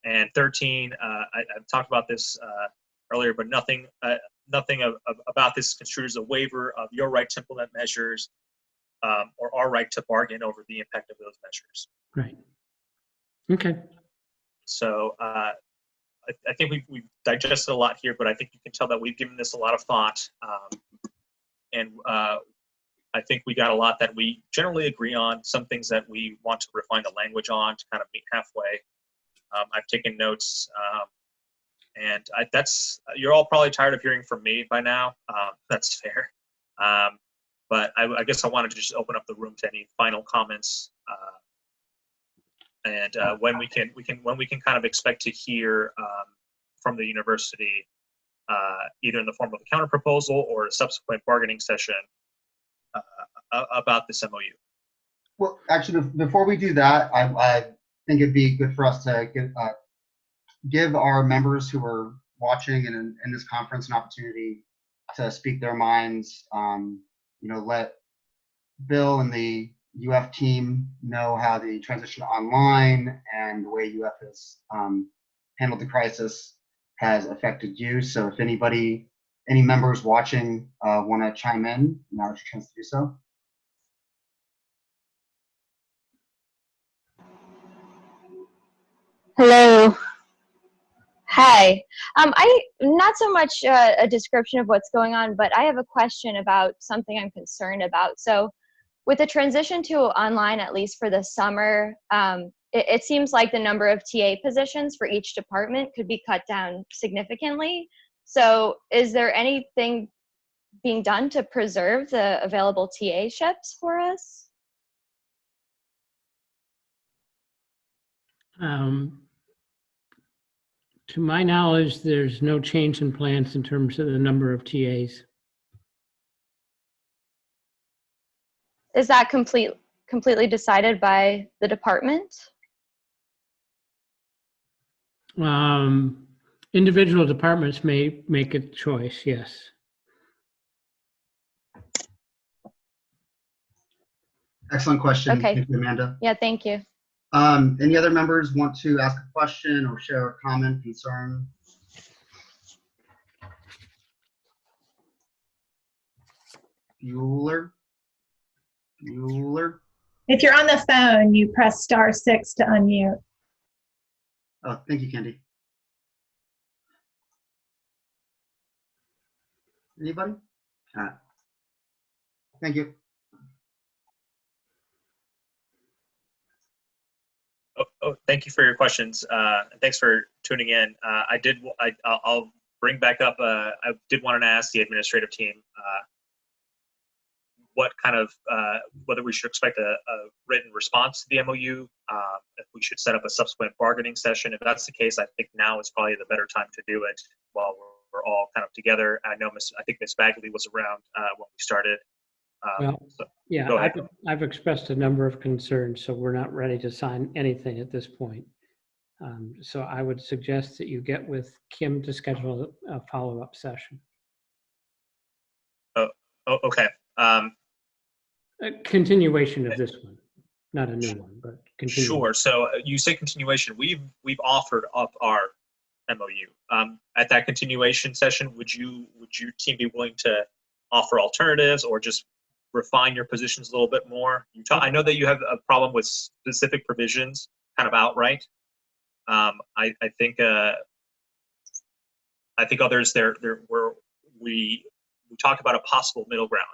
And 13, I've talked about this earlier, but nothing about this construed as a waiver of your right to implement measures or our right to bargain over the impact of those measures. Right. Okay. So I think we've digested a lot here, but I think you can tell that we've given this a lot of thought. And I think we got a lot that we generally agree on, some things that we want to refine the language on to kind of meet halfway. I've taken notes, and you're all probably tired of hearing from me by now. That's fair. But I guess I wanted to just open up the room to any final comments, and when we can kind of expect to hear from the university, either in the form of a counter proposal or a subsequent bargaining session about this MOU. Well, actually, before we do that, I think it'd be good for us to give our members who are watching and in this conference an opportunity to speak their minds. Let Bill and the UF team know how the transition online and the way UF has handled the crisis has affected you. So if any members watching want to chime in, now's your chance to do so. Hello. Hi. I not so much a description of what's going on, but I have a question about something I'm concerned about. So with the transition to online, at least for the summer, it seems like the number of TA positions for each department could be cut down significantly. So is there anything being done to preserve the available TA ships for us? To my knowledge, there's no change in plans in terms of the number of TAs. Is that completely decided by the department? Individual departments may make a choice, yes. Excellent question. Okay. Thank you, Amanda. Yeah, thank you. Any other members want to ask a question or share a comment, concern? Bueller? If you're on the phone, you press *6 to unmute. Oh, thank you, Candy. Anybody? Thank you. Oh, thank you for your questions. And thanks for tuning in. I'll bring back up. I did want to ask the administrative team what kind of whether we should expect a written response to the MOU. If we should set up a subsequent bargaining session. If that's the case, I think now is probably the better time to do it while we're all kind of together. I know I think Ms. Bagley was around when we started. Well, So yeah, go ahead. I've expressed a number of concerns, so we're not ready to sign anything at this point. So I would suggest that you get with Kim to schedule a follow-up session. Oh, okay. A continuation of this one, not a new one, but continuation. Sure. So you say continuation. We've offered up our MOU. At that continuation session, would your team be willing to offer alternatives or just refine your positions a little bit more? I know that you have a problem with specific provisions, kind of outright. I think others we talk about a possible middle ground,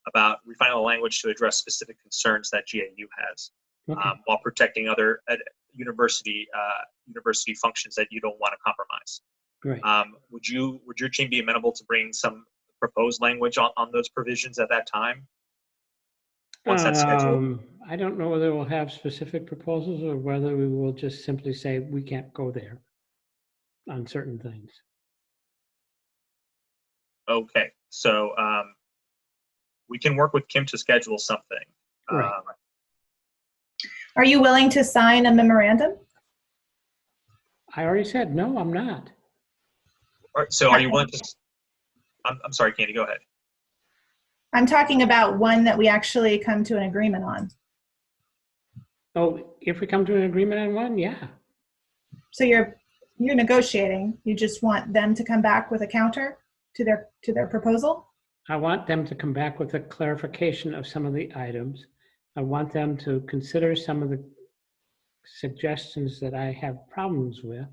about refining the language to address specific concerns that GAU has, Okay. while protecting other university functions that you don't want to compromise. Great. Would your team be amenable to bringing some proposed language on those provisions at that time? Once that's scheduled? I don't know whether we'll have specific proposals or whether we will just simply say we can't go there on certain things. Okay, so we can work with Kim to schedule something. Right. Are you willing to sign a memorandum? I already said, no, I'm not. All right, so are you willing to? I'm sorry, Candy, go ahead. I'm talking about one that we actually come to an agreement on. Oh, if we come to an agreement on one, yeah. So you're negotiating. You just want them to come back with a counter to their proposal? I want them to come back with a clarification of some of the items. I want them to consider some of the suggestions that I have problems with.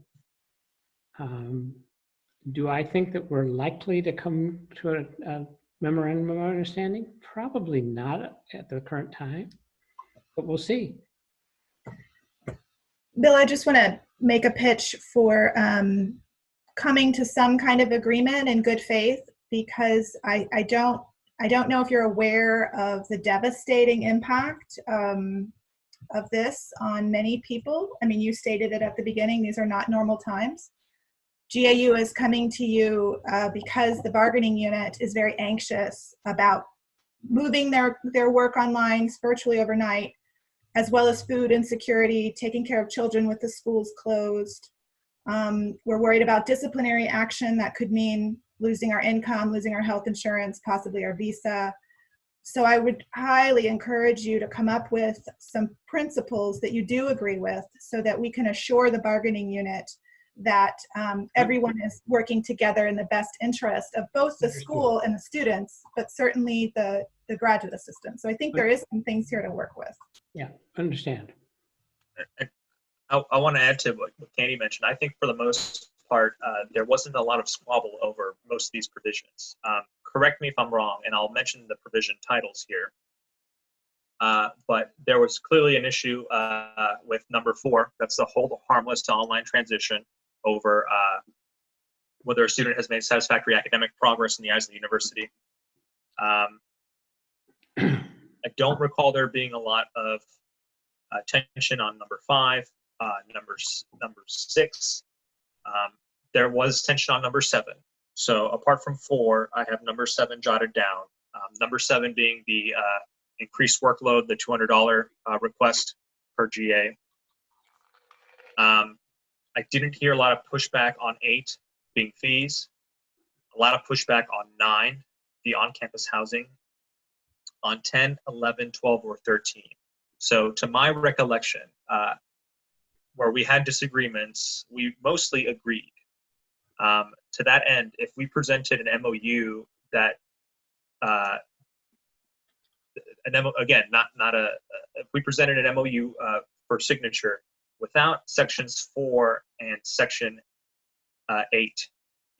Do I think that we're likely to come to a memorandum of understanding? Probably not at the current time, but we'll see. Bill, I just want to make a pitch for coming to some kind of agreement in good faith, because I don't know if you're aware of the devastating impact of this on many people. I mean, you stated it at the beginning, these are not normal times. GAU is coming to you because the bargaining unit is very anxious about moving their work online virtually overnight, as well as food insecurity, taking care of children with the schools closed. We're worried about disciplinary action that could mean losing our income, losing our health insurance, possibly our visa. So I would highly encourage you to come up with some principles that you do agree with so that we can assure the bargaining unit that everyone is working together in the best interest of both the school and the students, but certainly the graduate assistants. So I think there is some things here to work with. Yeah, understand. I want to add to what Candy mentioned. I think for the most part, there wasn't a lot of squabble over most of these provisions. Correct me if I'm wrong, and I'll mention the provision titles here. But there was clearly an issue with number 4. That's the hold harmless to online transition over whether a student has made satisfactory academic progress in the eyes of the university. I don't recall there being a lot of tension on number 5, number 6. There was tension on number 7. So apart from 4, I have number 7 jotted down. Number 7 being the increased workload, the $200 request per GA. I didn't hear a lot of pushback on 8 being fees. A lot of pushback on 9, the on-campus housing. On 10, 11, 12, or 13. So to my recollection, where we had disagreements, we mostly agreed. To that end, if we presented an MOU that, if we presented an MOU for signature without sections 4 and section 8,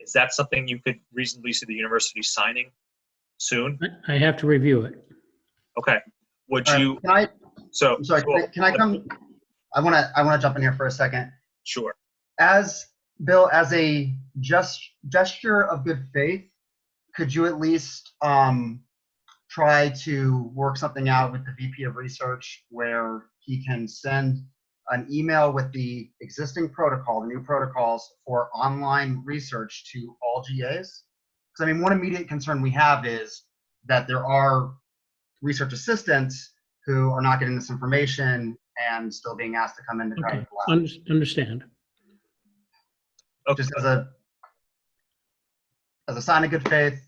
is that something you could reasonably see the university signing soon? I have to review it. Okay. Would All right, you? can I, So I'm sorry, well, can I come? I want to jump in here for a second. Sure. As Bill, as a gesture of good faith, could you at least try to work something out with the VP of Research where he can send an email with the existing protocol, the new protocols for online research to all GAs? Because I mean, one immediate concern we have is that there are research assistants who are not getting this information and still being asked to come in to try to collab. Understand. Okay. Just as a sign of good faith,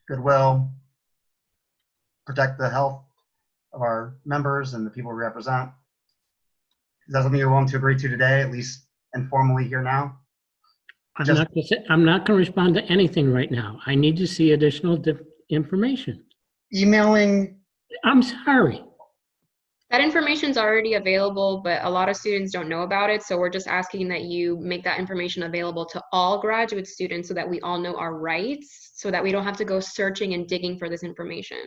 goodwill, protect the health of our members and the people we represent. Is that something you're willing to agree to today, at least informally here now? I'm not going to respond to anything right now. I need to see additional information. Emailing. I'm sorry. That information's already available, but a lot of students don't know about it. So we're just asking that you make that information available to all graduate students so that we all know our rights, so that we don't have to go searching and digging for this information.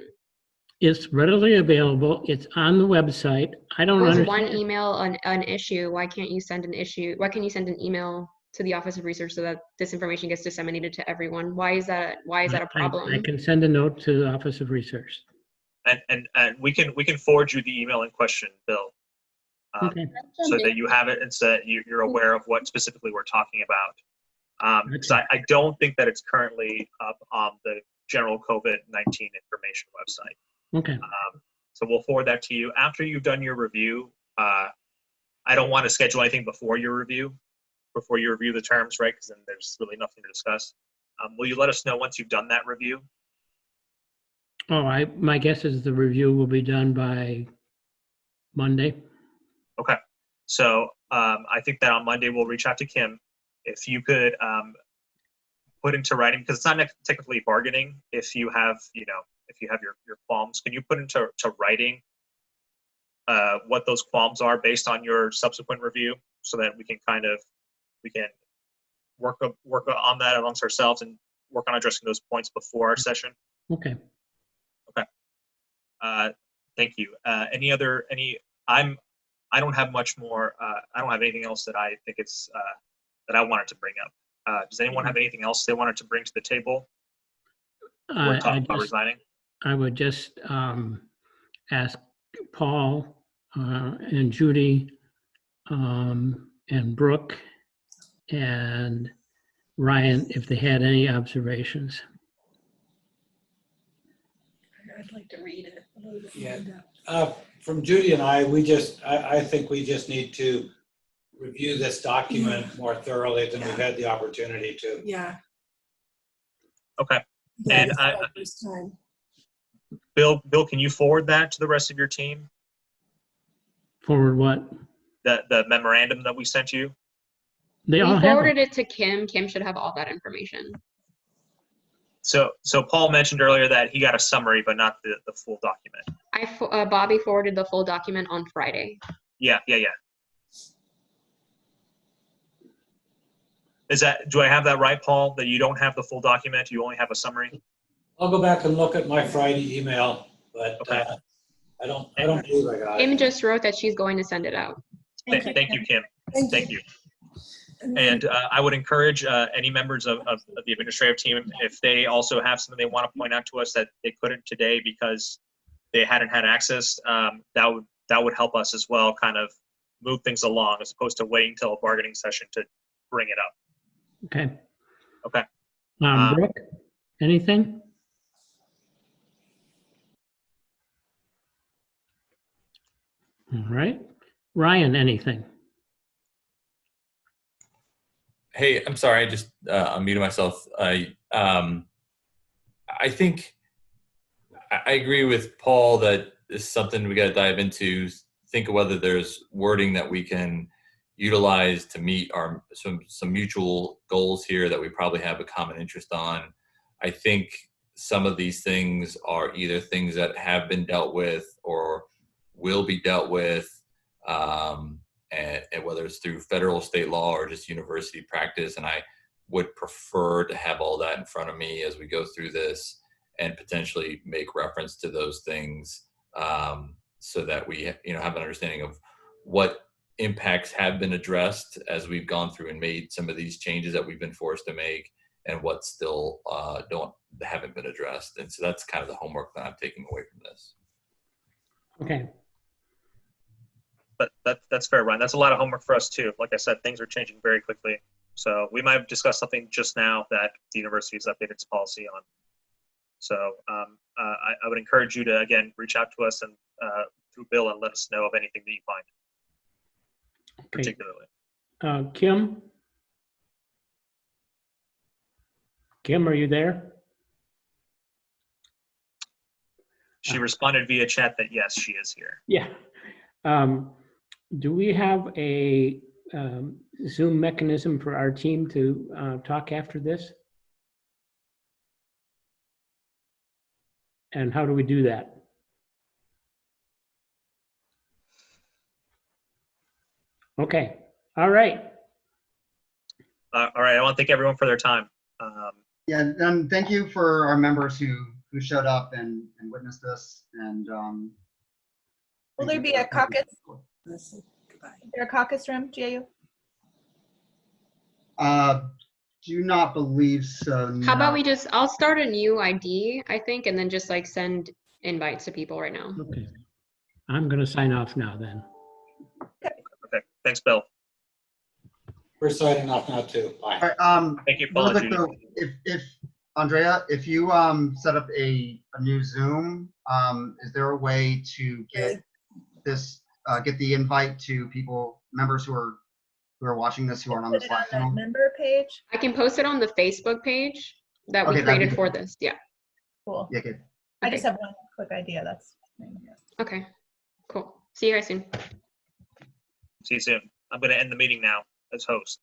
It's readily available. It's on the website. I don't Was understand. one email an issue? Why can't you send an issue? Why can't you send an email to the Office of Research so that this information gets disseminated to everyone? Why is that a problem? I can send a note to the Office of Research. And we can forward you the email in question, Bill, Okay. so that you have it and so that you're aware of what specifically we're talking about. Because I don't think that it's currently up on the general COVID-19 information website. Okay. So we'll forward that to you after you've done your review. I don't want to schedule anything before you review the terms, right? Because then there's really nothing to discuss. Will you let us know once you've done that review? Oh, my guess is the review will be done by Monday. Okay. So I think that on Monday we'll reach out to Kim. If you could put into writing, because it's not technically bargaining. If you have your qualms, can you put into writing what those qualms are based on your subsequent review, so that we can work on that amongst ourselves and work on addressing those points before our session. Okay. Thank you. I don't have much more. I don't have anything else that I think it's that I wanted to bring up. Does anyone have anything else they wanted to bring to the table? We're talking about resigning. I would just ask Paul and Judy and Brooke and Ryan if they had any observations. I'd like to read it a little bit. Yeah. From Judy and I think we just need to review this document more thoroughly than we've had the opportunity to. Yeah. Okay. Yeah, And this time. Bill, can you forward that to the rest of your team? Forward what? The memorandum that we sent you? They all We have forwarded it. it to Kim. Kim should have all that information. So Paul mentioned earlier that he got a summary, but not the full document. Bobby forwarded the full document on Friday. Yeah. Do I have that right, Paul? That you don't have the full document, you only have a summary? I'll go back and look at my Friday email, but Okay. I don't believe I got Kim it. just wrote that she's going to send it out. Thank you, Kim. Thank you. And And I would encourage any members of the administrative team, if they also have something they want to point out to us that they couldn't today because they hadn't had access, that would help us as well, kind of move things along as opposed to waiting till a bargaining session to bring it up. Okay. Okay. Brooke, anything? All right. Ryan, anything? Hey, I'm sorry, I just unmuted myself. I think I agree with Paul that this is something we got to dive into, think of whether there's wording that we can utilize to meet our some mutual goals here that we probably have a common interest on. I think some of these things are either things that have been dealt with or will be dealt with, and whether it's through federal, state law, or just university practice. And I would prefer to have all that in front of me as we go through this and potentially make reference to those things, so that we have an understanding of what impacts have been addressed as we've gone through and made some of these changes that we've been forced to make, and what still haven't been addressed. And so that's kind of the homework that I'm taking away from this. Okay. But that's fair, Ryan. That's a lot of homework for us too. Like I said, things are changing very quickly. So we might have discussed something just now that the university has updated its policy on. So I would encourage you to, again, reach out to us and through Bill and let us know of anything that you find, Okay. particularly. Kim? Kim, are you there? She responded via chat that yes, she is here. Yeah. Do we have a Zoom mechanism for our team to talk after this? And how do we do that? Okay. All right. All right. I want to thank everyone for their time. Yeah, and thank you for our members who showed up and witnessed this. And Will there be a caucus? Listen, goodbye. Is there a caucus room, GAU? Do not believe so. How about no. we just, I'll start a new ID, I think, and then just like send invites to people right now. Okay. I'm going to sign off now then. Okay. Thanks, Bill. We're signing off now too. Bye. All right, Thank you, Paul. really and quick Judy. though, if Andrea, if you set up a new Zoom, is there a way to get this, get the invite to people, members who are watching this who aren't on the Put it Slack on that channel? member page. I can post it on the Facebook page that we Okay, that'd be created for good. this. Yeah. Cool. Yeah, good. I Okay. just have one quick idea. That's Okay. Cool. See you guys soon. See you soon. I'm going to end the meeting now as host.